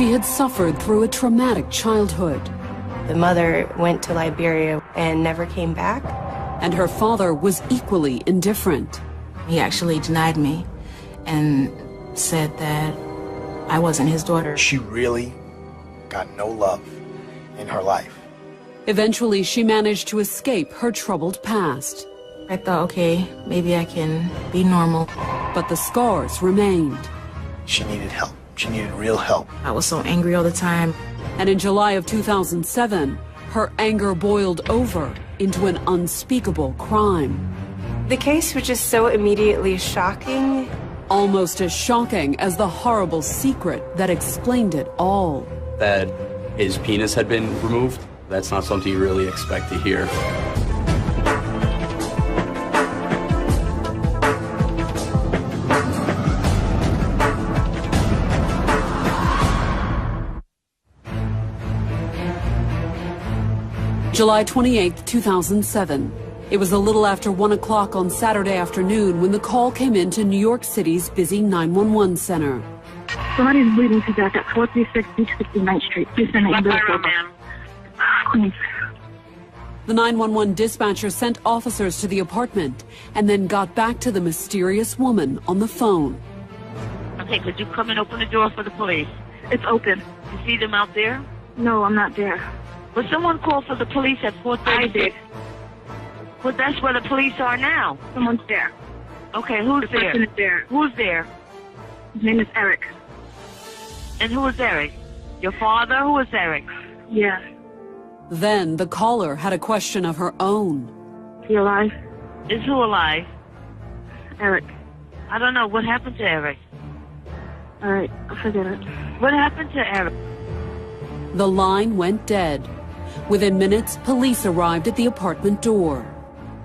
She had suffered through a traumatic childhood. The mother went to Liberia and never came back. And her father was equally indifferent. He actually denied me and said that I wasn't his daughter. She really got no love in her life. Eventually, she managed to escape her troubled past. I thought, okay, maybe I can be normal. But the scars remained. She needed help. She needed real help. I was so angry all the time. And in July of 2007, her anger boiled over into an unspeakable crime. The case was just so immediately shocking. Almost as shocking as the horrible secret that explained it all. That his penis had been removed. That's not something you really expect to hear. July 28, 2007. It was a little after 1 o'clock on Saturday afternoon when the call came into New York City's busy 911 center. Somebody's bleeding to death at 436 East 69th Street. Please send an ambulance over. Please. The 911 dispatcher sent officers to the apartment and then got back to the mysterious woman on the phone. Okay, could you come and open the door for the police? It's open. You see them out there? No, I'm not there. But someone called for the police at 4:30. I did. Well, that's where the police are now. Someone's there. Okay, who's The person there? is there. Who's there? His name is Eric. And who is Eric? Your father? Who is Eric? Yeah. Then the caller had a question of her own. Is he alive? Is who alive? Eric. I don't know. What happened to Eric? All right, forget it. What happened to Eric? The line went dead. Within minutes, police arrived at the apartment door.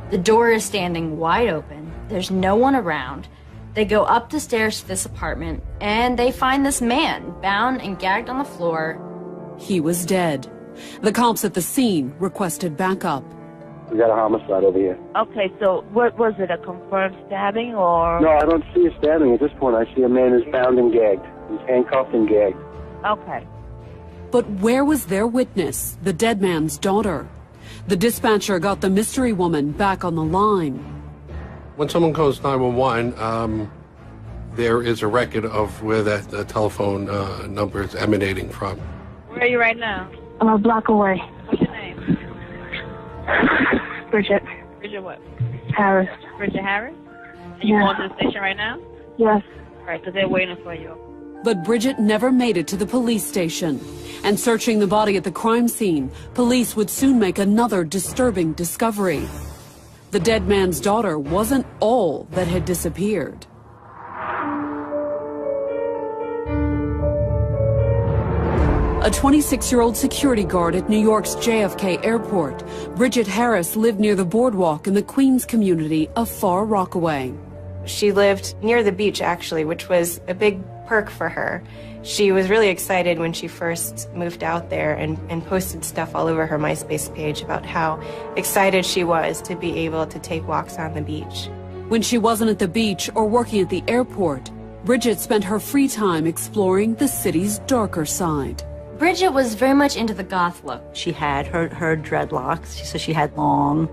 The door is standing wide open. There's no one around. They go up the stairs to this apartment, and they find this man bound and gagged on the floor. He was dead. The cops at the scene requested backup. We got a homicide over here. Okay, so what was it, a confirmed stabbing or? No, I don't see a stabbing at this point. I see a man who's bound and gagged. He's handcuffed and gagged. Okay. But where was their witness, the dead man's daughter? The dispatcher got the mystery woman back on the line. When someone calls 911, there is a record of where that telephone number is emanating from. Where are you right now? I'm a block away. What's your name? Bridget. Bridget what? Harris. Bridget Harris? And you going to the station right now? Yes. All right, because they're waiting for you. But Bridget never made it to the police station. And searching the body at the crime scene, police would soon make another disturbing discovery. The dead man's daughter wasn't all that had disappeared. A 26-year-old security guard at New York's JFK Airport, Bridget Harris lived near the boardwalk in the Queens community of Far Rockaway. She lived near the beach, actually, which was a big perk for her. She was really excited when she first moved out there and posted stuff all over her MySpace page about how excited she was to be able to take walks on the beach. When she wasn't at the beach or working at the airport, Bridget spent her free time exploring the city's darker side. Bridget was very much into the goth look. She had her dreadlocks, so she had long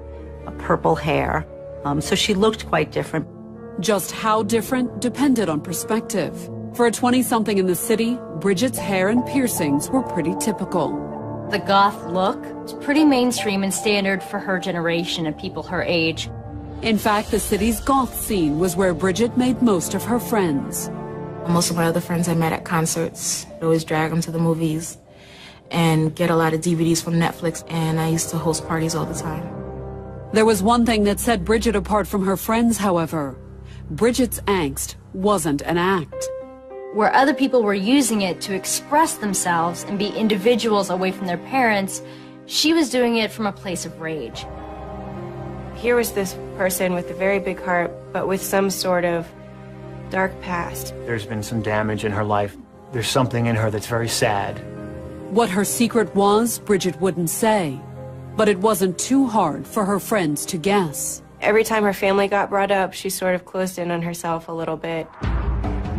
purple hair, so she looked quite different. Just how different depended on perspective. For a 20-something in the city, Bridget's hair and piercings were pretty typical. The goth look was pretty mainstream and standard for her generation and people her age. In fact, the city's goth scene was where Bridget made most of her friends. Most of my other friends I met at concerts. I always drag them to the movies and get a lot of DVDs from Netflix, and I used to host parties all the time. There was one thing that set Bridget apart from her friends, however. Bridget's angst wasn't an act. Where other people were using it to express themselves and be individuals away from their parents, she was doing it from a place of rage. Here was this person with a very big heart, but with some sort of dark past. There's been some damage in her life. There's something in her that's very sad. What her secret was, Bridget wouldn't say. But it wasn't too hard for her friends to guess. Every time her family got brought up, she sort of closed in on herself a little bit.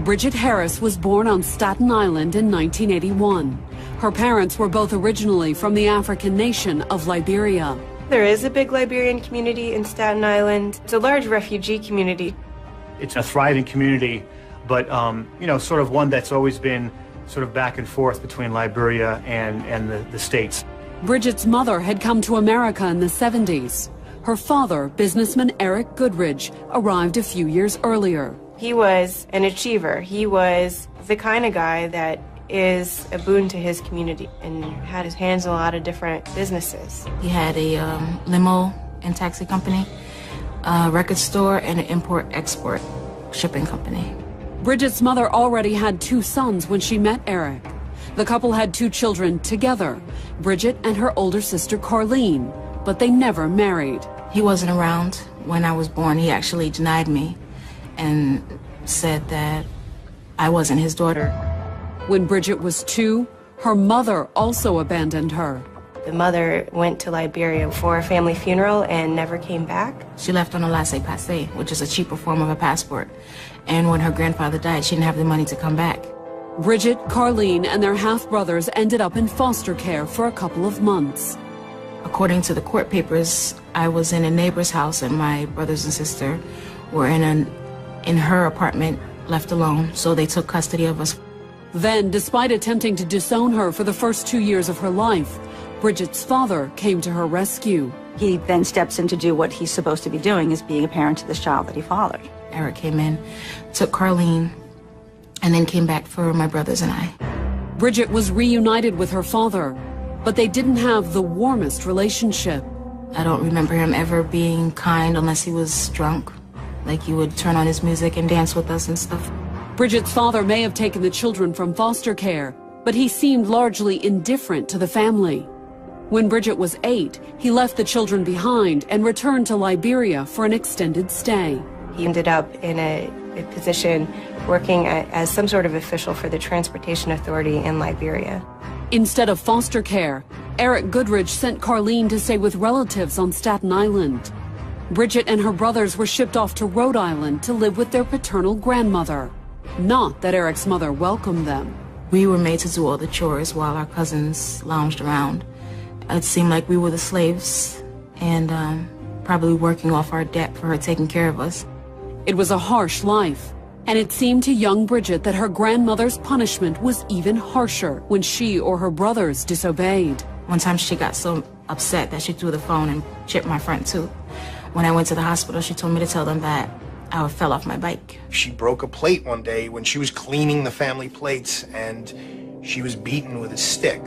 Bridget Harris was born on Staten Island in 1981. Her parents were both originally from the African nation of Liberia. There is a big Liberian community in Staten Island. It's a large refugee community. It's a thriving community, but, you know, sort of one that's always been sort of back and forth between Liberia and the States. Bridget's mother had come to America in the 70s. Her father, businessman Eric Goodridge, arrived a few years earlier. He was an achiever. He was the kind of guy that is a boon to his community and had his hands in a lot of different businesses. He had a limo and taxi company, a record store, and an import-export shipping company. Bridget's mother already had 2 sons when she met Eric. The couple had 2 children together, Bridget and her older sister Carleen, but they never married. He wasn't around when I was born. He actually denied me and said that I wasn't his daughter. When Bridget was 2, her mother also abandoned her. The mother went to Liberia for a family funeral and never came back. She left on a laissez-passer, which is a cheaper form of a passport. And when her grandfather died, she didn't have the money to come back. Bridget, Carleen, and their half-brothers ended up in foster care for a couple of months. According to the court papers, I was in a neighbor's house and my brothers and sister were in her apartment, left alone, so they took custody of us. Then, despite attempting to disown her for the first 2 years of her life, Bridget's father came to her rescue. He then steps in to do what he's supposed to be doing, is being a parent to this child that he fathered. Eric came in, took Carleen, and then came back for my brothers and I. Bridget was reunited with her father, but they didn't have the warmest relationship. I don't remember him ever being kind unless he was drunk. Like, he would turn on his music and dance with us and stuff. Bridget's father may have taken the children from foster care, but he seemed largely indifferent to the family. When Bridget was 8, he left the children behind and returned to Liberia for an extended stay. He ended up in a position working as some sort of official for the Transportation Authority in Liberia. Instead of foster care, Eric Goodridge sent Carleen to stay with relatives on Staten Island. Bridget and her brothers were shipped off to Rhode Island to live with their paternal grandmother. Not that Eric's mother welcomed them. We were made to do all the chores while our cousins lounged around. It seemed like we were the slaves and probably working off our debt for her taking care of us. It was a harsh life, and it seemed to young Bridget that her grandmother's punishment was even harsher when she or her brothers disobeyed. One time she got so upset that she threw the phone and chipped my front tooth. When I went to the hospital, she told me to tell them that I fell off my bike. She broke a plate one day when she was cleaning the family plates, and she was beaten with a stick.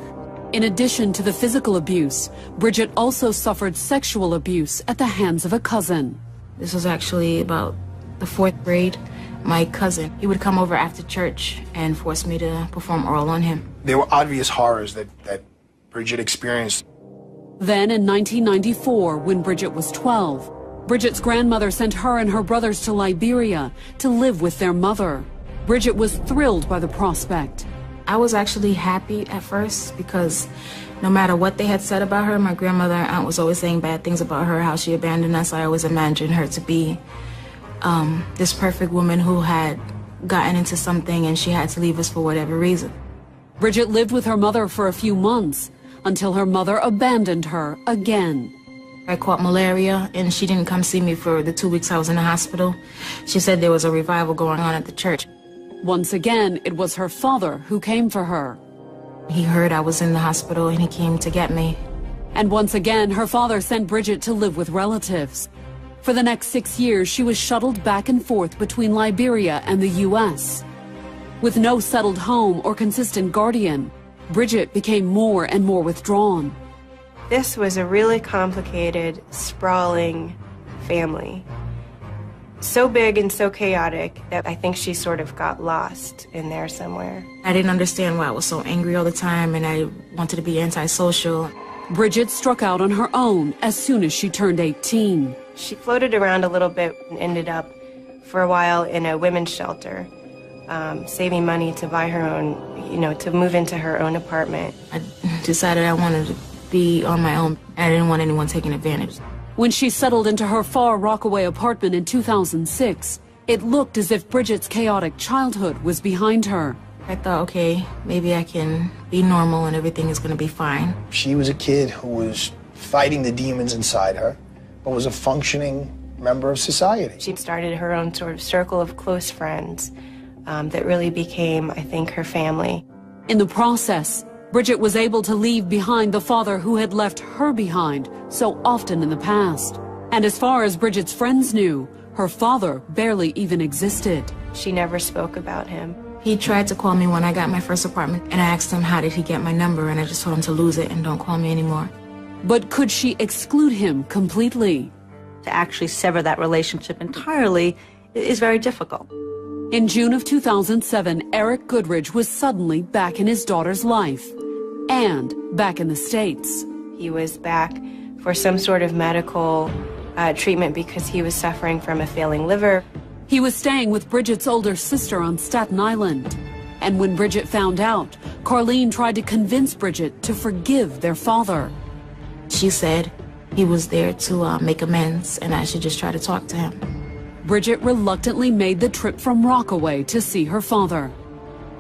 In addition to the physical abuse, Bridget also suffered sexual abuse at the hands of a cousin. This was actually about the 4th grade. My cousin, he would come over after church and force me to perform oral on him. There were obvious horrors that Bridget experienced. Then in 1994, when Bridget was 12, Bridget's grandmother sent her and her brothers to Liberia to live with their mother. Bridget was thrilled by the prospect. I was actually happy at first because no matter what they had said about her, my grandmother and aunt was always saying bad things about her, how she abandoned us. I always imagined her to be this perfect woman who had gotten into something and she had to leave us for whatever reason. Bridget lived with her mother for a few months until her mother abandoned her again. I caught malaria and she didn't come see me for the 2 weeks I was in the hospital. She said there was a revival going on at the church. Once again, it was her father who came for her. He heard I was in the hospital and he came to get me. And once again, her father sent Bridget to live with relatives. For the next 6 years, she was shuttled back and forth between Liberia and the U.S. With no settled home or consistent guardian, Bridget became more and more withdrawn. This was a really complicated, sprawling family. So big and so chaotic that I think she sort of got lost in there somewhere. I didn't understand why I was so angry all the time and I wanted to be antisocial. Bridget struck out on her own as soon as she turned 18. She floated around a little bit and ended up for a while in a women's shelter, saving money to buy her own, to move into her own apartment. I decided I wanted to be on my own. I didn't want anyone taking advantage. When she settled into her Far Rockaway apartment in 2006, It looked as if Bridget's chaotic childhood was behind her. I thought, okay, maybe I can be normal and everything is going to be fine. She was a kid who was fighting the demons inside her, but was a functioning member of society. She started her own sort of circle of close friends that really became, I think, her family. In the process, Bridget was able to leave behind the father who had left her behind so often in the past. And as far as Bridget's friends knew, her father barely even existed. She never spoke about him. He tried to call me when I got my first apartment, and I asked him how did he get my number, and I just told him to lose it and don't call me anymore. But could she exclude him completely? To actually sever that relationship entirely is very difficult. In June of 2007, Eric Goodridge was suddenly back in his daughter's life and back in the States. He was back for some sort of medical treatment because he was suffering from a failing liver. He was staying with Bridget's older sister on Staten Island. And when Bridget found out, Carlene tried to convince Bridget to forgive their father. She said he was there to make amends and I should just try to talk to him. Bridget reluctantly made the trip from Rockaway to see her father.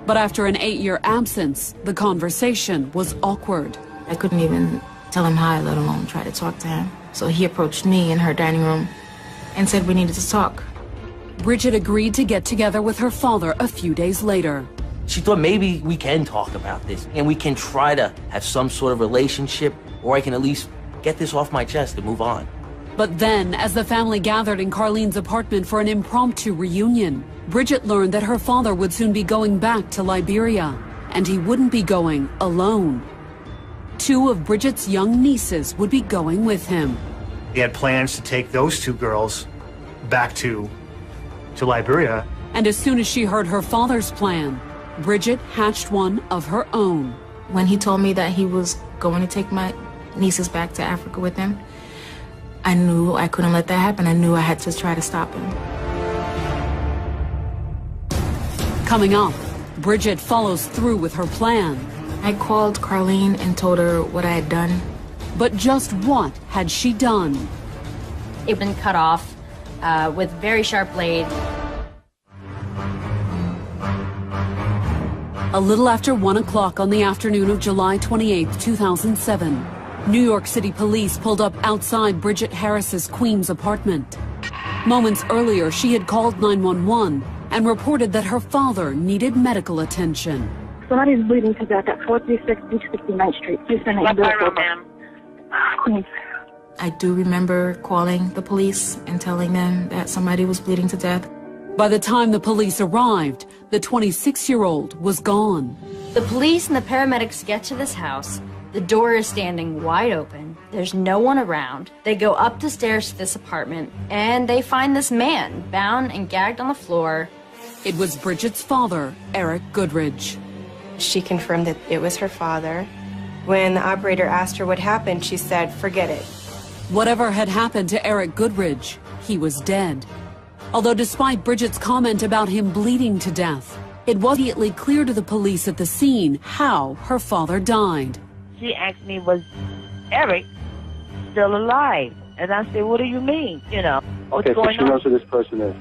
But after an 8-year absence, the conversation was awkward. I couldn't even tell him hi, let alone try to talk to him. So he approached me in her dining room and said we needed to talk. Bridget agreed to get together with her father a few days later. She thought maybe we can talk about this and we can try to have some sort of relationship, or I can at least get this off my chest and move on. But then, as the family gathered in Carlene's apartment for an impromptu reunion, Bridget learned that her father would soon be going back to Liberia, and he wouldn't be going alone. 2 of Bridget's young nieces would be going with him. He had plans to take those 2 girls back to Liberia. And as soon as she heard her father's plan, Bridget hatched one of her own. When he told me that he was going to take my nieces back to Africa with him, I knew I couldn't let that happen. I knew I had to try to stop him. Coming up, Bridget follows through with her plan. I called Carlene and told her what I had done. But just what had she done? It had been cut off with very sharp blade. A little after 1 o'clock on the afternoon of July 28, 2007, New York City police pulled up outside Bridget Harris's Queens apartment. Moments earlier, she had called 911 and reported that her father needed medical attention. Somebody's bleeding to death at 436 East 69th Street. Please send an ambulance, ma'am. Queens. I do remember calling the police and telling them that somebody was bleeding to death. By the time the police arrived, the 26-year-old was gone. The police and the paramedics get to this house. The door is standing wide open. There's no one around. They go up the stairs to this apartment, and they find this man bound and gagged on the floor. It was Bridget's father, Eric Goodridge. She confirmed that it was her father. When the operator asked her what happened, she said, "Forget it." Whatever had happened to Eric Goodridge, he was dead. Although despite Bridget's comment about him bleeding to death, it was immediately clear to the police at the scene how her father died. She asked me, was Eric still alive? And I said, what do you mean? You know, what's okay, so going she on? knows who this person is.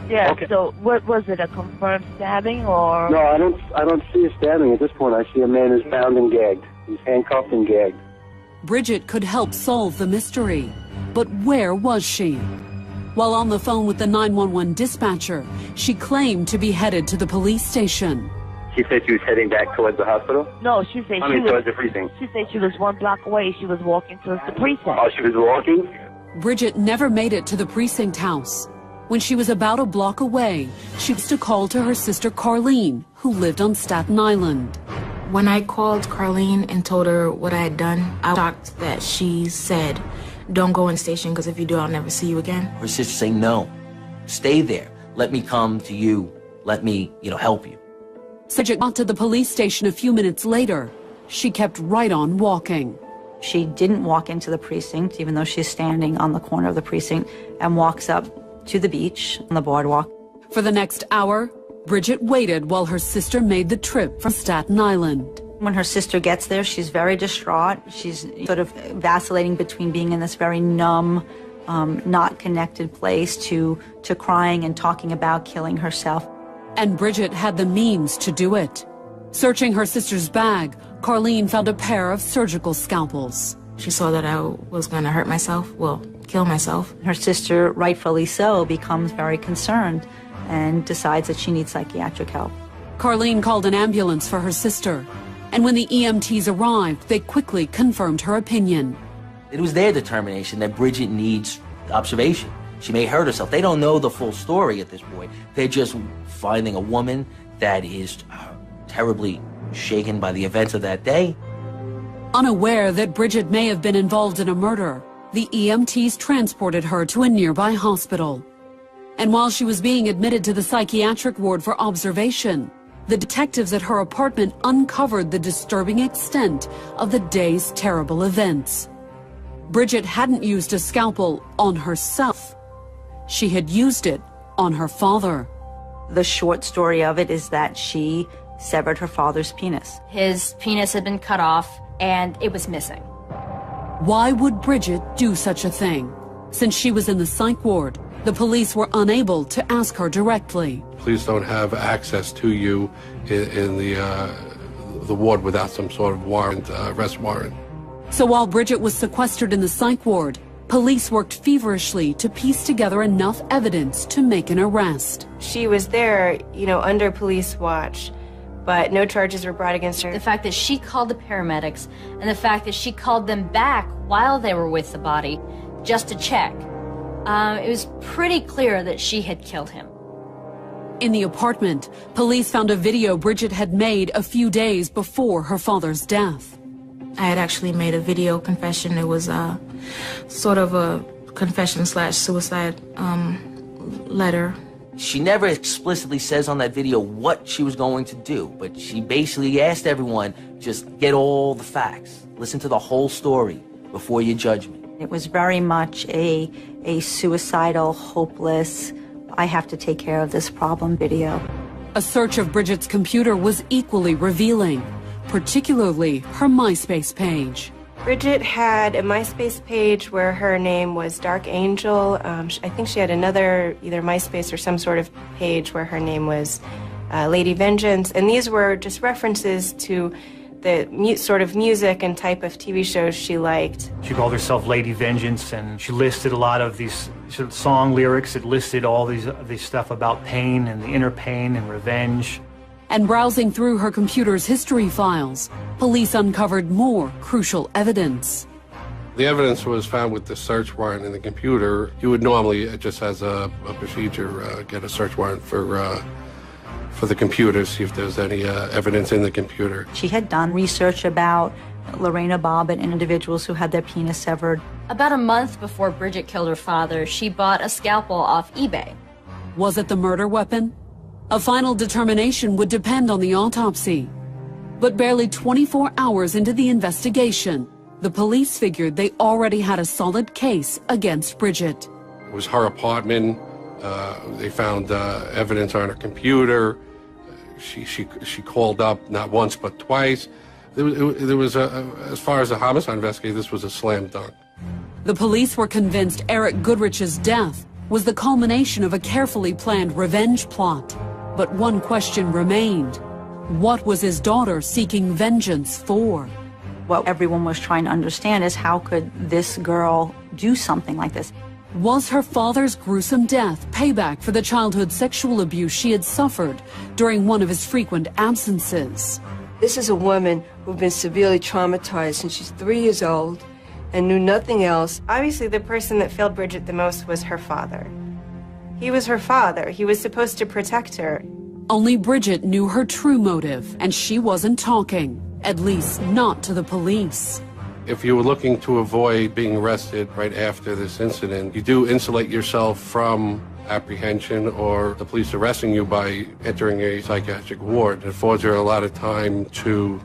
Yeah, Okay. so what was it, a confirmed stabbing or? No, I don't see a stabbing at this point. I see a man who's bound and gagged. He's handcuffed and gagged. Bridget could help solve the mystery. But where was she? While on the phone with the 911 dispatcher, she claimed to be headed to the police station. She said she was heading back towards the hospital? No, she said towards the precinct. She said she was 1 block away. She was walking towards the precinct. Oh, she was walking? Bridget never made it to the precinct house. When she was about a block away, she was to call to her sister Carlene, who lived on Staten Island. When I called Carlene and told her what I had done, I was shocked that she said, "Don't go in station, because if you do, I'll never see you again." Her sister saying, no, stay there. Let me come to you. Let me, help you. Bridget got to the police station a few minutes later. She kept right on walking. She didn't walk into the precinct, even though she's standing on the corner of the precinct, and walks up to the beach on the boardwalk. For the next hour, Bridget waited while her sister made the trip from Staten Island. When her sister gets there, she's very distraught. She's sort of vacillating between being in this very numb, not connected place to crying and talking about killing herself. And Bridget had the means to do it. Searching her sister's bag, Carlene found a pair of surgical scalpels. She saw that I was going to hurt myself, well, kill myself. Her sister, rightfully so, becomes very concerned and decides that she needs psychiatric help. Carlene called an ambulance for her sister, and when the EMTs arrived, they quickly confirmed her opinion. It was their determination that Bridget needs observation. She may hurt herself. They don't know the full story at this point. They're just finding a woman that is terribly shaken by the events of that day. Unaware that Bridget may have been involved in a murder, the EMTs transported her to a nearby hospital. And while she was being admitted to the psychiatric ward for observation, the detectives at her apartment uncovered the disturbing extent of the day's terrible events. Bridget hadn't used a scalpel on herself. She had used it on her father. The short story of it is that she severed her father's penis. His penis had been cut off, and it was missing. Why would Bridget do such a thing? Since she was in the psych ward, the police were unable to ask her directly. Police don't have access to you in the ward without some sort of warrant, arrest warrant. So while Bridget was sequestered in the psych ward, police worked feverishly to piece together enough evidence to make an arrest. She was there, under police watch, but no charges were brought against her. The fact that she called the paramedics and the fact that she called them back while they were with the body just to check, it was pretty clear that she had killed him. In the apartment, police found a video Bridget had made a few days before her father's death. I had actually made a video confession. It was sort of a confession/suicide letter. She never explicitly says on that video what she was going to do, but she basically asked everyone, just get all the facts. Listen to the whole story before your judgment. It was very much a suicidal, hopeless, I have to take care of this problem video. A search of Bridget's computer was equally revealing, particularly her MySpace page. Bridget had a MySpace page where her name was Dark Angel. I think she had another, either MySpace or some sort of page where her name was Lady Vengeance. And these were just references to the sort of music and type of TV shows she liked. She called herself Lady Vengeance, and she listed a lot of these sort of song lyrics. It listed all these stuff about pain and the inner pain and revenge. And browsing through her computer's history files, police uncovered more crucial evidence. The evidence was found with the search warrant in the computer. You would normally, just as a procedure, get a search warrant for the computer, see if there's any evidence in the computer. She had done research about Lorena Bobbitt and individuals who had their penis severed. About a month before Bridget killed her father, she bought a scalpel off eBay. Was it the murder weapon? A final determination would depend on the autopsy. But barely 24 hours into the investigation, the police figured they already had a solid case against Bridget. It was her apartment. They found evidence on her computer. She called up not once but twice. There was as far as a homicide investigator, this was a slam dunk. The police were convinced Eric Goodrich's death was the culmination of a carefully planned revenge plot. But one question remained. What was his daughter seeking vengeance for? What everyone was trying to understand is how could this girl do something like this? Was her father's gruesome death payback for the childhood sexual abuse she had suffered during one of his frequent absences? This is a woman who'd been severely traumatized since she's 3 years old and knew nothing else. Obviously, the person that failed Bridget the most was her father. He was her father. He was supposed to protect her. Only Bridget knew her true motive, and she wasn't talking, at least not to the police. If you were looking to avoid being arrested right after this incident, you do insulate yourself from apprehension or the police arresting you by entering a psychiatric ward. It affords her a lot of time to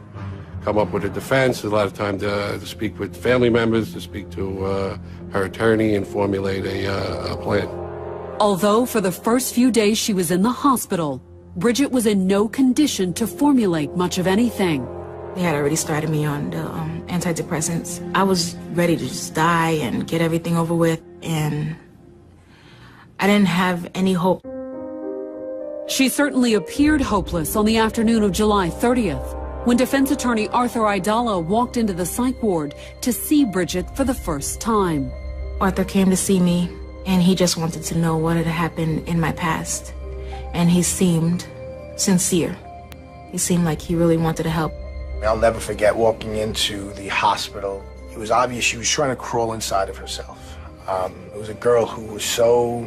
come up with a defense, a lot of time to speak with family members, to speak to her attorney and formulate a plan. Although for the first few days she was in the hospital, Bridget was in no condition to formulate much of anything. They had already started me on the antidepressants. I was ready to just die and get everything over with, and I didn't have any hope. She certainly appeared hopeless on the afternoon of July 30th, when defense attorney Arthur Idala walked into the psych ward to see Bridget for the first time. Arthur came to see me, and he just wanted to know what had happened in my past. And he seemed sincere. He seemed like he really wanted to help. I'll never forget walking into the hospital. It was obvious she was trying to crawl inside of herself. It was a girl who was so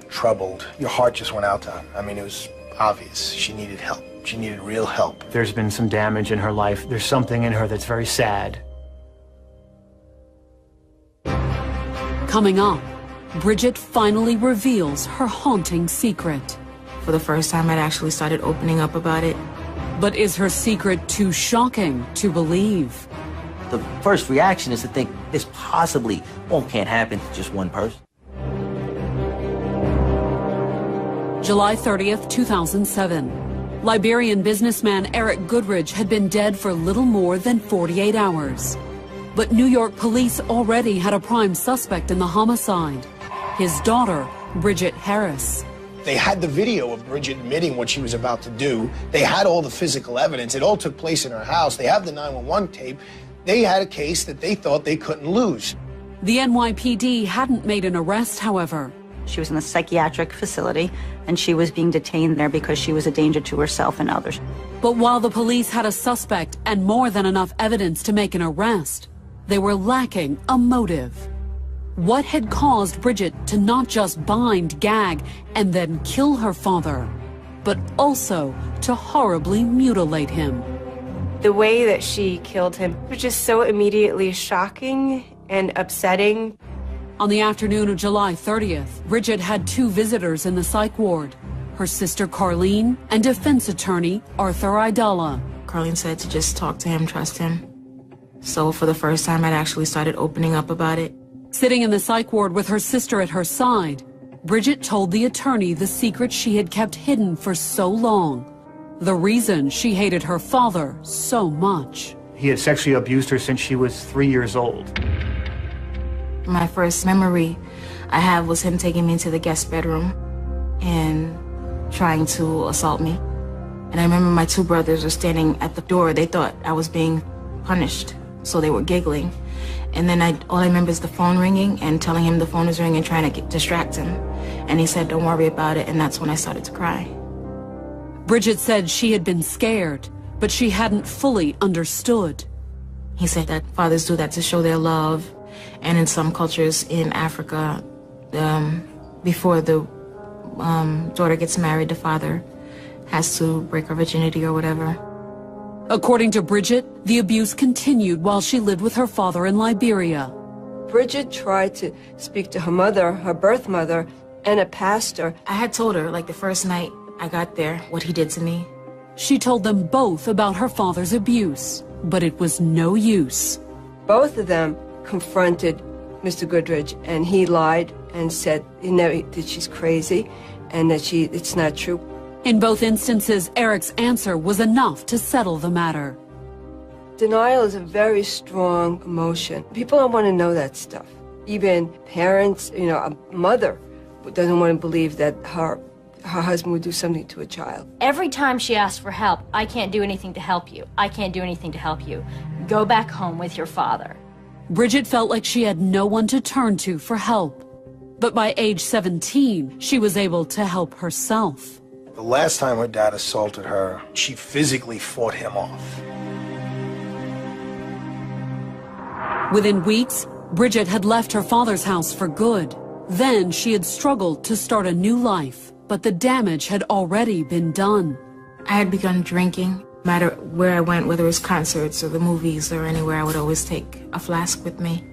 troubled. Your heart just went out to her. I mean, it was obvious. She needed help. She needed real help. There's been some damage in her life. There's something in her that's very sad. Coming up, Bridget finally reveals her haunting secret. For the first time, I'd actually started opening up about it. But is her secret too shocking to believe? The first reaction is to think this possibly can't happen to just one person. July 30th, 2007. Liberian businessman Eric Goodridge had been dead for little more than 48 hours. But New York police already had a prime suspect in the homicide, his daughter, Bridget Harris. They had the video of Bridget admitting what she was about to do. They had all the physical evidence. It all took place in her house. They have the 911 tape. They had a case that they thought they couldn't lose. The NYPD hadn't made an arrest, however. She was in a psychiatric facility, and she was being detained there because she was a danger to herself and others. But while the police had a suspect and more than enough evidence to make an arrest, they were lacking a motive. What had caused Bridget to not just bind, gag, and then kill her father, but also to horribly mutilate him? The way that she killed him was just so immediately shocking and upsetting. On the afternoon of July 30th, Bridget had two visitors in the psych ward, her sister Carlene and defense attorney Arthur Idala. Carlene said to just talk to him, trust him. So for the first time, I'd actually started opening up about it. Sitting in the psych ward with her sister at her side, Bridget told the attorney the secret she had kept hidden for so long. The reason she hated her father so much. He had sexually abused her since she was 3 years old. My first memory I have was him taking me into the guest bedroom and trying to assault me. And I remember my two brothers were standing at the door. They thought I was being punished, so they were giggling. And then all I remember is the phone ringing and telling him the phone was ringing and trying to distract him. And he said, don't worry about it, and that's when I started to cry. Bridget said she had been scared, but she hadn't fully understood. He said that fathers do that to show their love, and in some cultures in Africa, before the daughter gets married, the father has to break her virginity or whatever. According to Bridget, the abuse continued while she lived with her father in Liberia. Bridget tried to speak to her mother, her birth mother, and a pastor. I had told her, like the first night I got there, what he did to me. She told them both about her father's abuse, but it was no use. Both of them confronted Mr. Goodridge, and he lied and said that she's crazy and that it's not true. In both instances, Eric's answer was enough to settle the matter. Denial is a very strong emotion. People don't want to know that stuff. Even parents, a mother doesn't want to believe that her husband would do something to a child. Every time she asks for help, I can't do anything to help you. I can't do anything to help you. Go back home with your father. Bridget felt like she had no one to turn to for help. But by age 17, she was able to help herself. The last time her dad assaulted her, she physically fought him off. Within weeks, Bridget had left her father's house for good. Then she had struggled to start a new life, but the damage had already been done. I had begun drinking. No matter where I went, whether it was concerts or the movies or anywhere, I would always take a flask with me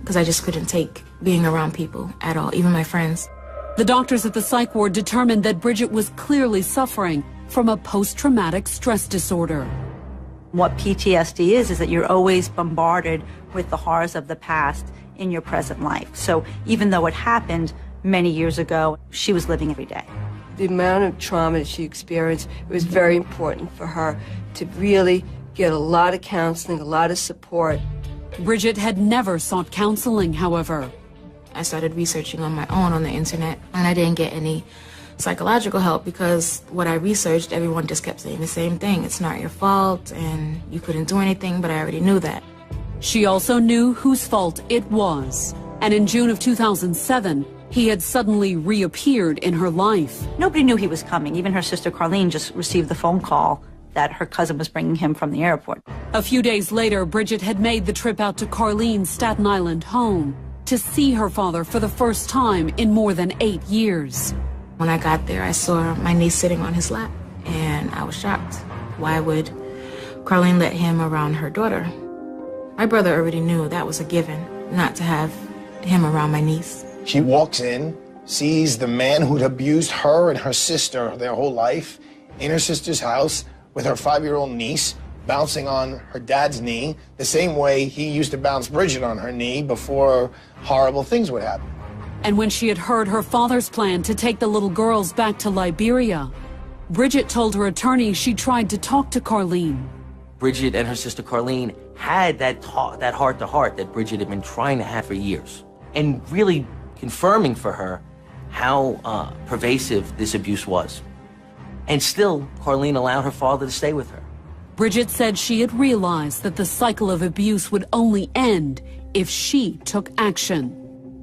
because I just couldn't take being around people at all, even my friends. The doctors at the psych ward determined that Bridget was clearly suffering from a post-traumatic stress disorder. What PTSD is that you're always bombarded with the horrors of the past in your present life. So even though it happened many years ago, she was living every day. The amount of trauma that she experienced, it was very important for her to really get a lot of counseling, a lot of support. Bridget had never sought counseling, however. I started researching on my own on the internet, and I didn't get any psychological help because what I researched, everyone just kept saying the same thing. It's not your fault, and you couldn't do anything, but I already knew that. She also knew whose fault it was. And in June of 2007, he had suddenly reappeared in her life. Nobody knew he was coming. Even her sister Carlene just received the phone call that her cousin was bringing him from the airport. A few days later, Bridget had made the trip out to Carlene's Staten Island home to see her father for the first time in more than 8 years. When I got there, I saw my niece sitting on his lap, and I was shocked. Why would Carlene let him around her daughter? My brother already knew that was a given, not to have him around my niece. She walks in, sees the man who'd abused her and her sister their whole life in her sister's house with her 5-year-old niece bouncing on her dad's knee the same way he used to bounce Bridget on her knee before horrible things would happen. And when she had heard her father's plan to take the little girls back to Liberia, Bridget told her attorney she tried to talk to Carlene. Bridget and her sister Carlene had that heart-to-heart that Bridget had been trying to have for years, and really confirming for her how pervasive this abuse was. And still, Carlene allowed her father to stay with her. Bridget said she had realized that the cycle of abuse would only end if she took action.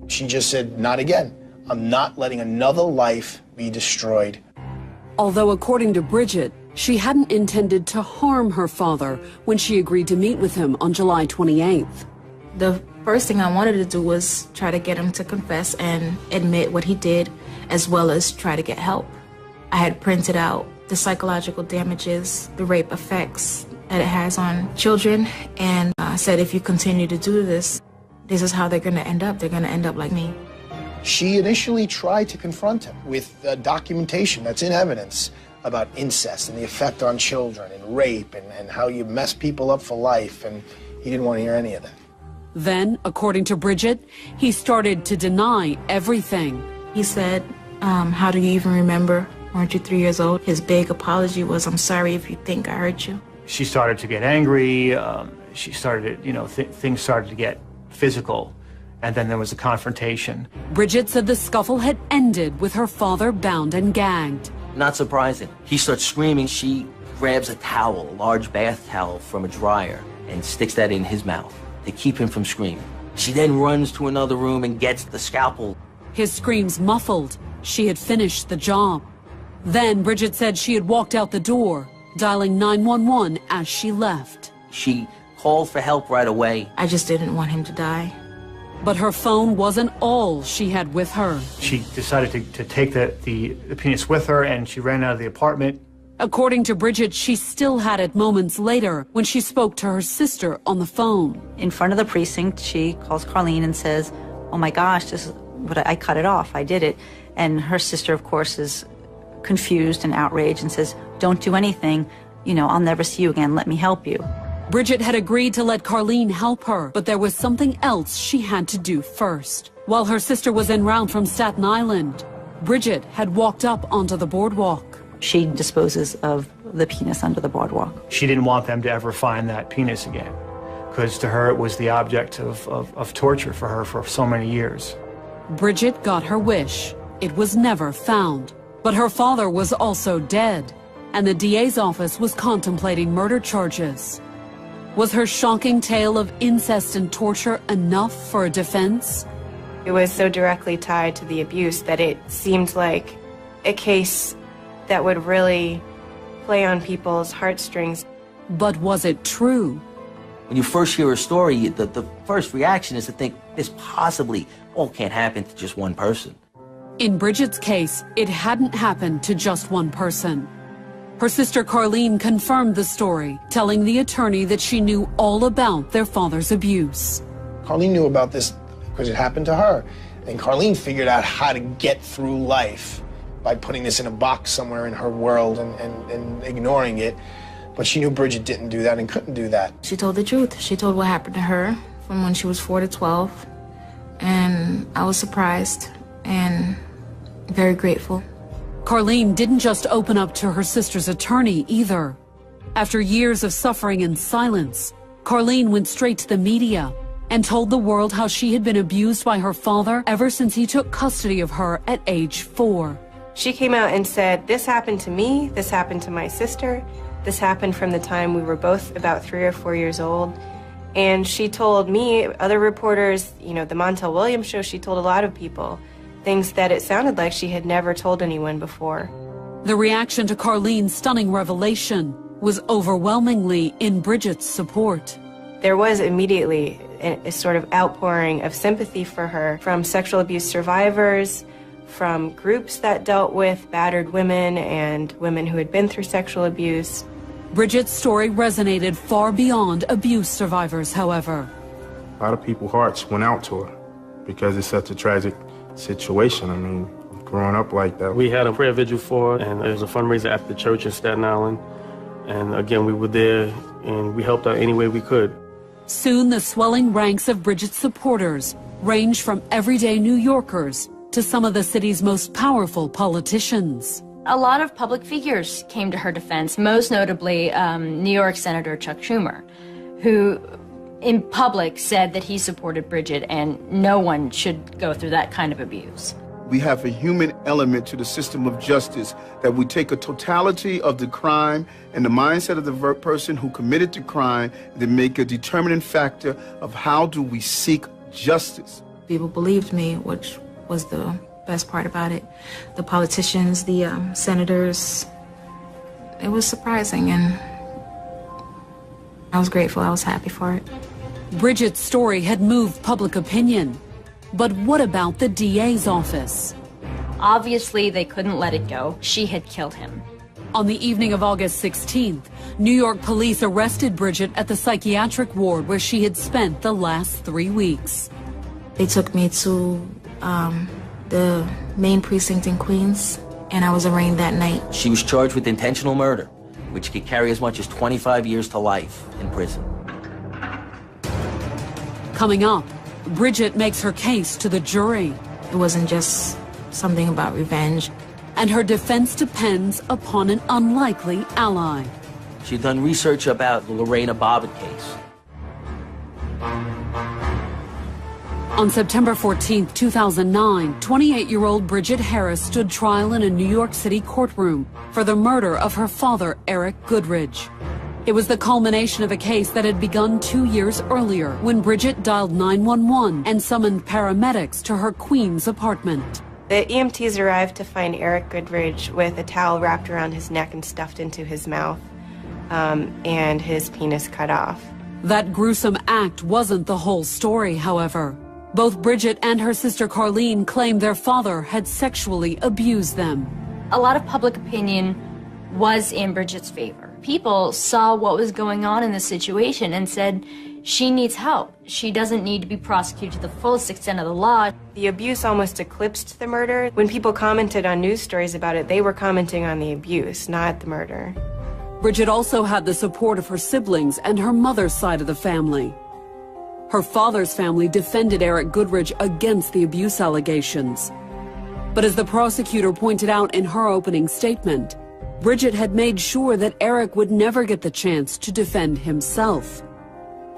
She just said, not again. I'm not letting another life be destroyed. Although according to Bridget, she hadn't intended to harm her father when she agreed to meet with him on July 28th. The first thing I wanted to do was try to get him to confess and admit what he did, as well as try to get help. I had printed out the psychological damages, the rape effects that it has on children, and I said, if you continue to do this, this is how they're going to end up. They're going to end up like me. She initially tried to confront him with documentation that's in evidence about incest and the effect on children and rape and how you mess people up for life, and he didn't want to hear any of that. Then, according to Bridget, he started to deny everything. He said, how do you even remember? Weren't you 3 years old? His big apology was, I'm sorry if you think I hurt you. She started to get angry. She started, things started to get physical. And then there was a confrontation. Bridget said the scuffle had ended with her father bound and gagged. Not surprising. He starts screaming. She grabs a towel, a large bath towel from a dryer, and sticks that in his mouth to keep him from screaming. She then runs to another room and gets the scalpel. His screams muffled. She had finished the job. Then Bridget said she had walked out the door, dialing 911 as she left. She called for help right away. I just didn't want him to die. But her phone wasn't all she had with her. She decided to take the penis with her, and she ran out of the apartment. According to Bridget, she still had it moments later when she spoke to her sister on the phone. In front of the precinct, she calls Carlene and says, oh my gosh, this is what I cut it off, I did it. And her sister, of course, is confused and outraged and says, don't do anything, I'll never see you again, let me help you. Bridget had agreed to let Carlene help her, but there was something else she had to do first. While her sister was en route from Staten Island, Bridget had walked up onto the boardwalk. She disposes of the penis under the boardwalk. She didn't want them to ever find that penis again, because to her it was the object of torture for her for so many years. Bridget got her wish. It was never found. But her father was also dead, and the DA's office was contemplating murder charges. Was her shocking tale of incest and torture enough for a defense? It was so directly tied to the abuse that it seemed like a case that would really play on people's heartstrings. But was it true? When you first hear a story, the first reaction is to think this possibly all can't happen to just one person. In Bridget's case, it hadn't happened to just one person. Her sister Carlene confirmed the story, telling the attorney that she knew all about their father's abuse. Carlene knew about this because it happened to her. And Carlene figured out how to get through life by putting this in a box somewhere in her world and ignoring it. But she knew Bridget didn't do that and couldn't do that. She told the truth. She told what happened to her from when she was 4 to 12. And I was surprised and very grateful. Carlene didn't just open up to her sister's attorney either. After years of suffering in silence, Carlene went straight to the media and told the world how she had been abused by her father ever since he took custody of her at age 4. She came out and said, "This happened to me, this happened to my sister, this happened from the time we were both about 3 or 4 years old." And she told me, other reporters, you know, the Montel Williams show, she told a lot of people things that it sounded like she had never told anyone before. The reaction to Carlene's stunning revelation was overwhelmingly in Bridget's support. There was immediately a sort of outpouring of sympathy for her from sexual abuse survivors, from groups that dealt with battered women and women who had been through sexual abuse. Bridget's story resonated far beyond abuse survivors, however. A lot of people's hearts went out to her because it's such a tragic situation. I mean, growing up like that. We had a prayer vigil for her, and there was a fundraiser at the church in Staten Island. And again, we were there, and we helped out any way we could. Soon, the swelling ranks of Bridget's supporters ranged from everyday New Yorkers to some of the city's most powerful politicians. A lot of public figures came to her defense, most notably New York Senator Chuck Schumer, who in public said that he supported Bridget and no one should go through that kind of abuse. We have a human element to the system of justice, that we take a totality of the crime and the mindset of the person who committed the crime, then make a determining factor of how do we seek justice. People believed me, which was the best part about it. The politicians, the senators, it was surprising, and I was grateful, I was happy for it. Bridget's story had moved public opinion. But what about the DA's office? Obviously, they couldn't let it go. She had killed him. On the evening of August 16th, New York police arrested Bridget at the psychiatric ward where she had spent the last 3 weeks. They took me to the main precinct in Queens, and I was arraigned that night. She was charged with intentional murder, which could carry as much as 25 years to life in prison. Coming up, Bridget makes her case to the jury. It wasn't just something about revenge. And her defense depends upon an unlikely ally. She'd done research about the Lorena Bobbitt case. On September 14, 2009, 28-year-old Bridget Harris stood trial in a New York City courtroom for the murder of her father, Eric Goodridge. It was the culmination of a case that had begun 2 years earlier when Bridget dialed 911 and summoned paramedics to her Queens apartment. The EMTs arrived to find Eric Goodridge with a towel wrapped around his neck and stuffed into his mouth, and his penis cut off. That gruesome act wasn't the whole story, however. Both Bridget and her sister Carlene claimed their father had sexually abused them. A lot of public opinion was in Bridget's favor. People saw what was going on in the situation and said, she needs help. She doesn't need to be prosecuted to the fullest extent of the law. The abuse almost eclipsed the murder. When people commented on news stories about it, they were commenting on the abuse, not the murder. Bridget also had the support of her siblings and her mother's side of the family. Her father's family defended Eric Goodridge against the abuse allegations. But as the prosecutor pointed out in her opening statement, Bridget had made sure that Eric would never get the chance to defend himself.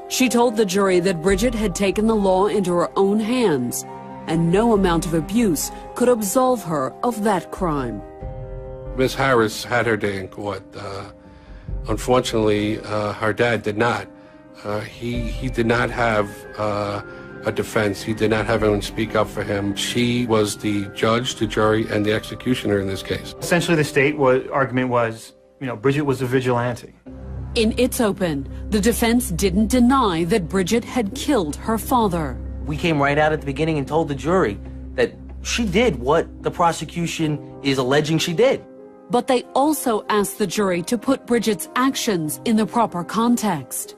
She told the jury that Bridget had taken the law into her own hands, and no amount of abuse could absolve her of that crime. Miss Harris had her day in court. Unfortunately, her dad did not. He did not have a defense. He did not have anyone speak up for him. She was the judge, the jury, and the executioner in this case. Essentially, the state argument was, Bridget was a vigilante. In its open, the defense didn't deny that Bridget had killed her father. We came right out at the beginning and told the jury that she did what the prosecution is alleging she did. But they also asked the jury to put Bridget's actions in the proper context.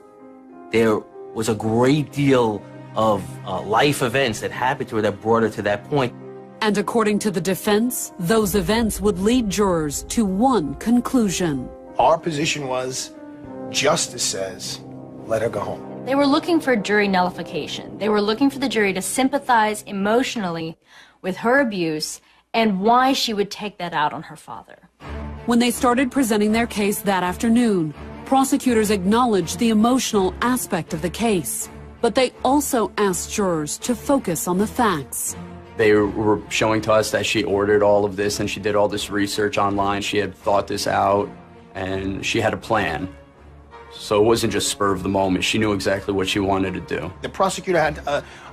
There was a great deal of life events that happened to her that brought her to that point. And according to the defense, those events would lead jurors to one conclusion. Our position was, justice says, let her go home. They were looking for jury nullification. They were looking for the jury to sympathize emotionally with her abuse and why she would take that out on her father. When they started presenting their case that afternoon, prosecutors acknowledged the emotional aspect of the case, but they also asked jurors to focus on the facts. They were showing to us that she ordered all of this and she did all this research online. She had thought this out and she had a plan. So it wasn't just spur of the moment. She knew exactly what she wanted to do. The prosecutor had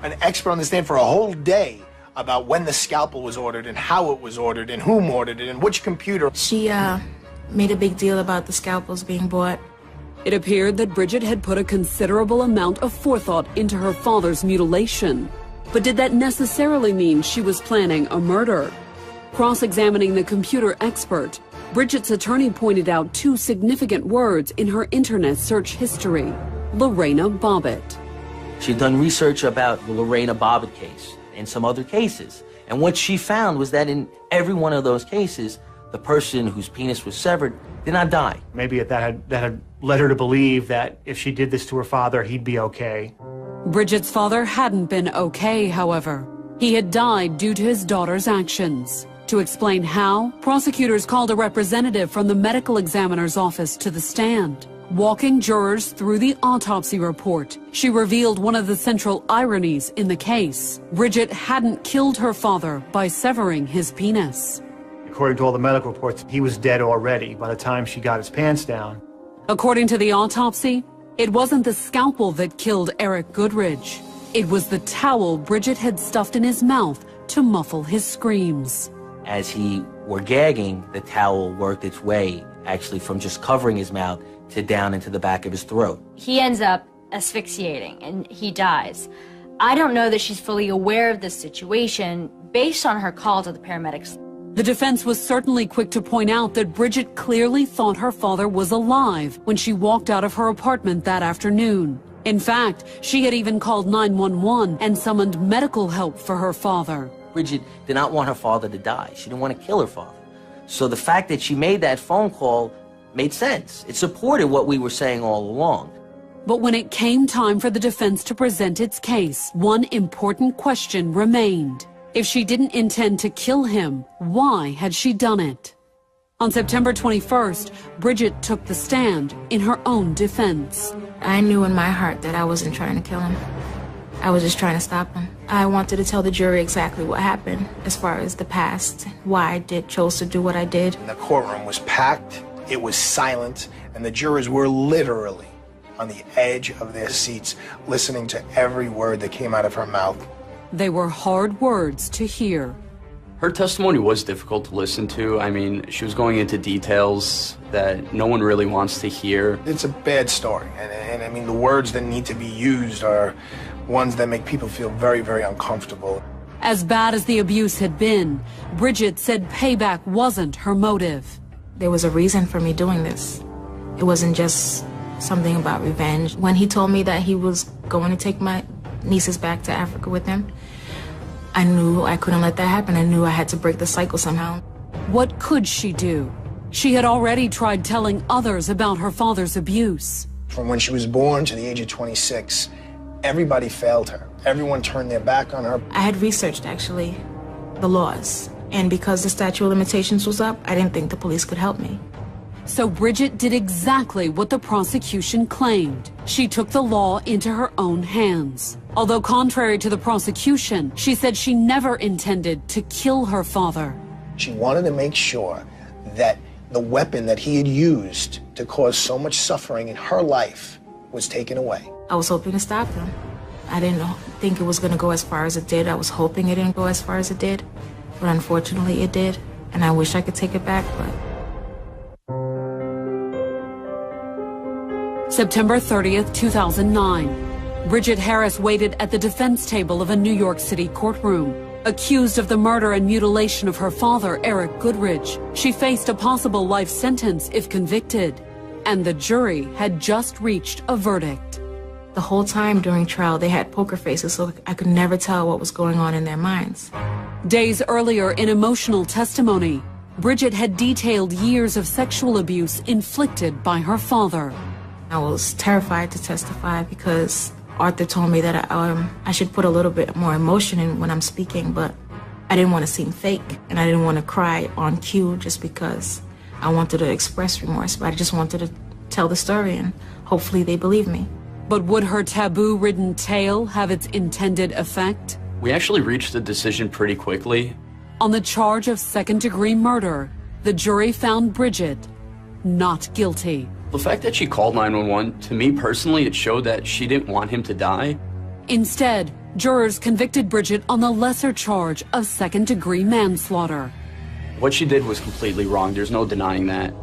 an expert on the stand for a whole day about when the scalpel was ordered and how it was ordered and whom ordered it and which computer. She made a big deal about the scalpels being bought. It appeared that Bridget had put a considerable amount of forethought into her father's mutilation. But did that necessarily mean she was planning a murder? Cross-examining the computer expert, Bridget's attorney pointed out two significant words in her internet search history: Lorena Bobbitt. She'd done research about the Lorena Bobbitt case and some other cases. And what she found was that in every one of those cases, the person whose penis was severed did not die. Maybe that had led her to believe that if she did this to her father, he'd be okay. Bridget's father hadn't been okay, however. He had died due to his daughter's actions. To explain how, prosecutors called a representative from the medical examiner's office to the stand. Walking jurors through the autopsy report, she revealed one of the central ironies in the case. Bridget hadn't killed her father by severing his penis. According to all the medical reports, he was dead already by the time she got his pants down. According to the autopsy, it wasn't the scalpel that killed Eric Goodridge. It was the towel Bridget had stuffed in his mouth to muffle his screams. As he were gagging, the towel worked its way actually from just covering his mouth to down into the back of his throat. He ends up asphyxiating and he dies. I don't know that she's fully aware of this situation based on her call to the paramedics. The defense was certainly quick to point out that Bridget clearly thought her father was alive when she walked out of her apartment that afternoon. In fact, she had even called 911 and summoned medical help for her father. Bridget did not want her father to die. She didn't want to kill her father. So the fact that she made that phone call made sense. It supported what we were saying all along. But when it came time for the defense to present its case, one important question remained. If she didn't intend to kill him, why had she done it? On September 21st, Bridget took the stand in her own defense. I knew in my heart that I wasn't trying to kill him. I was just trying to stop him. I wanted to tell the jury exactly what happened as far as the past, why I chose to do what I did. The courtroom was packed, it was silent, and the jurors were literally on the edge of their seats, listening to every word that came out of her mouth. They were hard words to hear. Her testimony was difficult to listen to. I mean, she was going into details that no one really wants to hear. It's a bad story, and I mean, the words that need to be used are ones that make people feel very, very uncomfortable. As bad as the abuse had been, Bridget said payback wasn't her motive. There was a reason for me doing this. It wasn't just something about revenge. When he told me that he was going to take my nieces back to Africa with him, I knew I couldn't let that happen. I knew I had to break the cycle somehow. What could she do? She had already tried telling others about her father's abuse. From when she was born to the age of 26, everybody failed her. Everyone turned their back on her. I had researched, actually, the laws. And because the statute of limitations was up, I didn't think the police could help me. So Bridget did exactly what the prosecution claimed. She took the law into her own hands. Although contrary to the prosecution, she said she never intended to kill her father. She wanted to make sure that the weapon that he had used to cause so much suffering in her life was taken away. I was hoping to stop him. I didn't think it was going to go as far as it did. I was hoping it didn't go as far as it did. But unfortunately, it did. And I wish I could take it back, but... September 30th, 2009. Bridget Harris waited at the defense table of a New York City courtroom. Accused of the murder and mutilation of her father, Eric Goodridge, she faced a possible life sentence if convicted. And the jury had just reached a verdict. The whole time during trial, they had poker faces, so I could never tell what was going on in their minds. Days earlier, in emotional testimony, Bridget had detailed years of sexual abuse inflicted by her father. I was terrified to testify because Arthur told me that I should put a little bit more emotion in when I'm speaking, but I didn't want to seem fake, and I didn't want to cry on cue just because I wanted to express remorse, but I just wanted to tell the story, and hopefully they believe me. But would her taboo-ridden tale have its intended effect? We actually reached a decision pretty quickly. On the charge of second-degree murder, the jury found Bridget not guilty. The fact that she called 911, to me personally, it showed that she didn't want him to die. Instead, jurors convicted Bridget on the lesser charge of second-degree manslaughter. What she did was completely wrong. There's no denying that.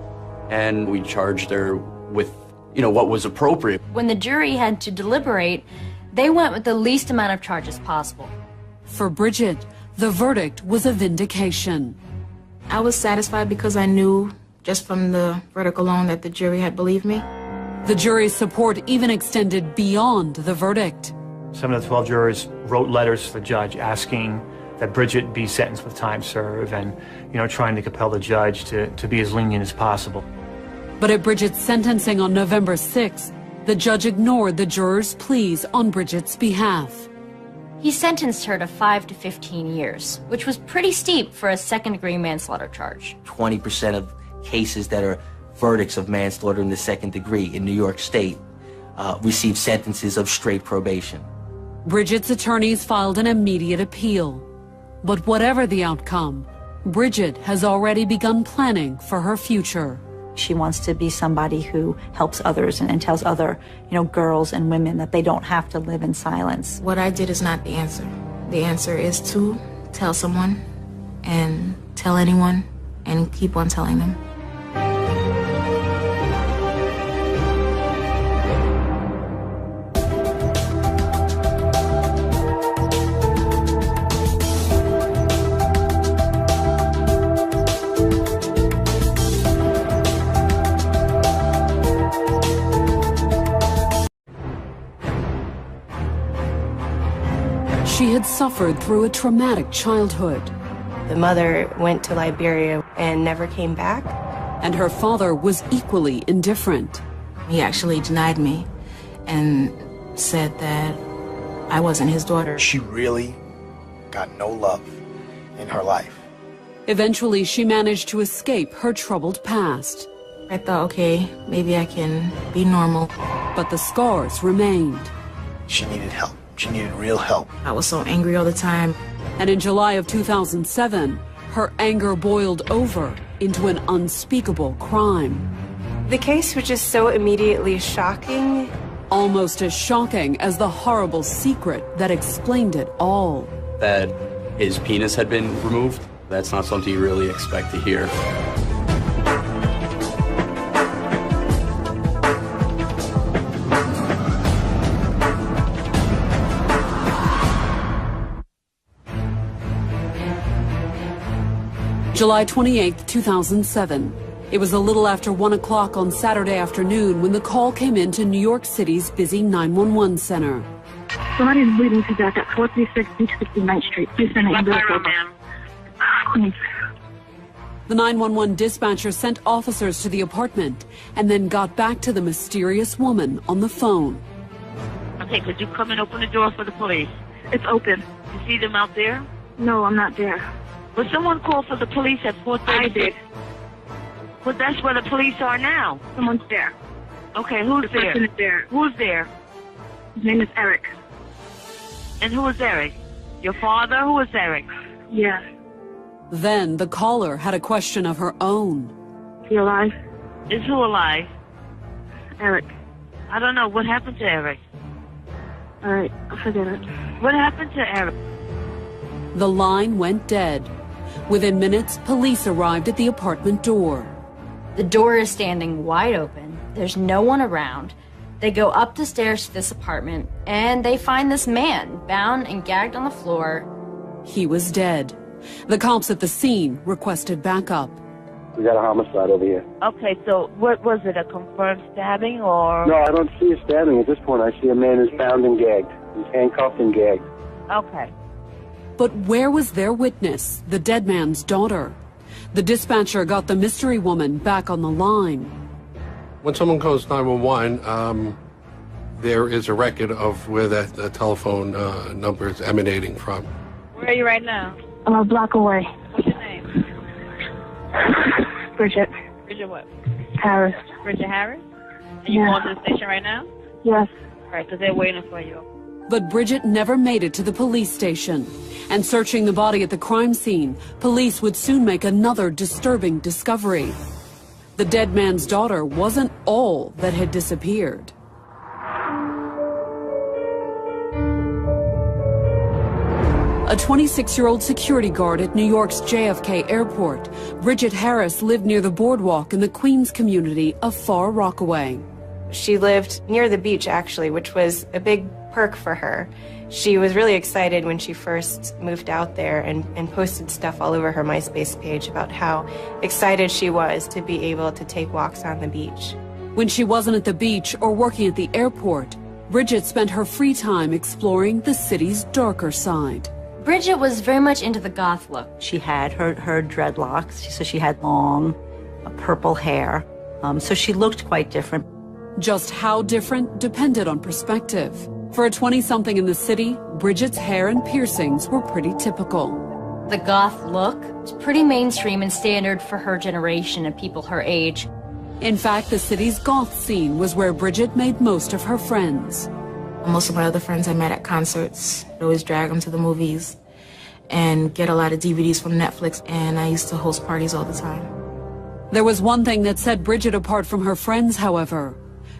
And we charged her with, what was appropriate. When the jury had to deliberate, they went with the least amount of charges possible. For Bridget, the verdict was a vindication. I was satisfied because I knew, just from the verdict alone, that the jury had believed me. The jury's support even extended beyond the verdict. Some of the 12 jurors wrote letters to the judge asking that Bridget be sentenced with time served and, trying to compel the judge to be as lenient as possible. But at Bridget's sentencing on November 6th, the judge ignored the jurors' pleas on Bridget's behalf. He sentenced her to 5 to 15 years, which was pretty steep for a second-degree manslaughter charge. 20% of cases that are verdicts of manslaughter in the second degree in New York State receive sentences of straight probation. Bridget's attorneys filed an immediate appeal. But whatever the outcome, Bridget has already begun planning for her future. She wants to be somebody who helps others and tells other, girls and women that they don't have to live in silence. What I did is not the answer. The answer is to tell someone and tell anyone and keep on telling them. She had suffered through a traumatic childhood. The mother went to Liberia and never came back. And her father was equally indifferent. He actually denied me and said that I wasn't his daughter. She really got no love in her life. Eventually, she managed to escape her troubled past. I thought, okay, maybe I can be normal. But the scars remained. She needed help. She needed real help. I was so angry all the time. And in July of 2007, her anger boiled over into an unspeakable crime. The case was just so immediately shocking. Almost as shocking as the horrible secret that explained it all. That his penis had been removed. That's not something you really expect to hear. July 28, 2007. It was a little after 1 o'clock on Saturday afternoon when the call came into New York City's busy 911 center. Somebody is bleeding to death at 436 East 69th Street. Please send an ambulance over. Please. The 911 dispatcher sent officers to the apartment and then got back to the mysterious woman on the phone. Okay, could you come and open the door for the police? It's open. You see them out there? No, I'm not there. But someone called for the police at 4:30. I did. Well, that's where the police are now. Someone's there. Okay, who's The person is there. Who's there? His name is Eric. And who is Eric? Your father? Who is Eric? Yeah. Then the caller had a question of her own. Is he alive? Is who alive? Eric. I don't know. What happened to Eric? All right, I'll forget it. What happened to Eric? The line went dead. Within minutes, police arrived at the apartment door. The door is standing wide open. There's no one around. They go up the stairs to this apartment, and they find this man bound and gagged on the floor. He was dead. The cops at the scene requested backup. We got a homicide over here. Okay, so what was it, a confirmed stabbing or? No, I don't see a stabbing at this point. I see a man who's bound and gagged. He's handcuffed and gagged. Okay. But where was their witness, the dead man's daughter? The dispatcher got the mystery woman back on the line. When someone calls 911, there is a record of where that telephone number is emanating from. Where are you right now? I'm a block away. What's your name? Bridget. Bridget what? Harris. Bridget Harris? Are you going to the station right now? Yes. All right, because they're waiting for you. But Bridget never made it to the police station. And searching the body at the crime scene, police would soon make another disturbing discovery. The dead man's daughter wasn't all that had disappeared. A 26-year-old security guard at New York's JFK Airport, Bridget Harris lived near the boardwalk in the Queens community of Far Rockaway. She lived near the beach, actually, which was a big perk for her. She was really excited when she first moved out there and posted stuff all over her MySpace page about how excited she was to be able to take walks on the beach. When she wasn't at the beach or working at the airport, Bridget spent her free time exploring the city's darker side. Bridget was very much into the goth look. She had her dreadlocks, so she had long purple hair, so she looked quite different. Just how different depended on perspective. For a 20-something in the city, Bridget's hair and piercings were pretty typical. The goth look was pretty mainstream and standard for her generation and people her age. In fact, the city's goth scene was where Bridget made most of her friends. Most of my other friends I met at concerts. I'd always drag them to the movies and get a lot of DVDs from Netflix, and I used to host parties all the time. There was one thing that set Bridget apart from her friends, however.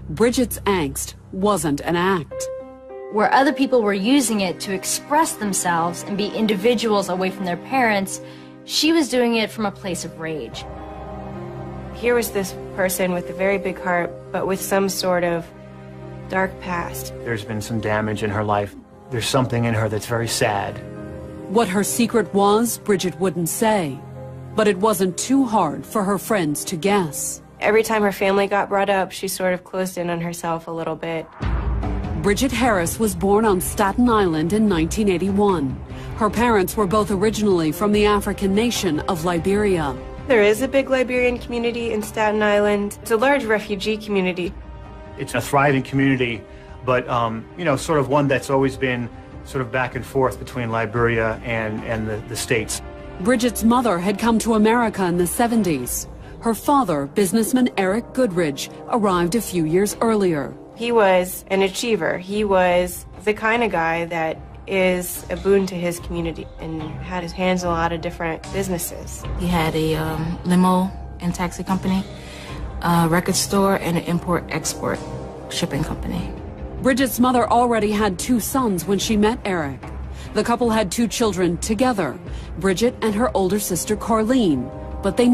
Bridget's angst wasn't an act. Where other people were using it to express themselves and be individuals away from their parents, she was doing it from a place of rage. Here was this person with a very big heart, but with some sort of dark past. There's been some damage in her life. There's something in her that's very sad. What her secret was, Bridget wouldn't say. But it wasn't too hard for her friends to guess. Every time her family got brought up, she sort of closed in on herself a little bit. Bridget Harris was born on Staten Island in 1981. Her parents were both originally from the African nation of Liberia. There is a big Liberian community in Staten Island. It's a large refugee community. It's a thriving community, but, you know, sort of one that's always been sort of back and forth between Liberia and the States. Bridget's mother had come to America in the 70s. Her father, businessman Eric Goodridge, arrived a few years earlier. He was an achiever. He was the kind of guy that is a boon to his community and had his hands in a lot of different businesses. He had a limo and taxi company, a record store, and an import-export shipping company. Bridget's mother already had 2 sons when she met Eric. The couple had 2 children together, Bridget and her older sister Carleen, but they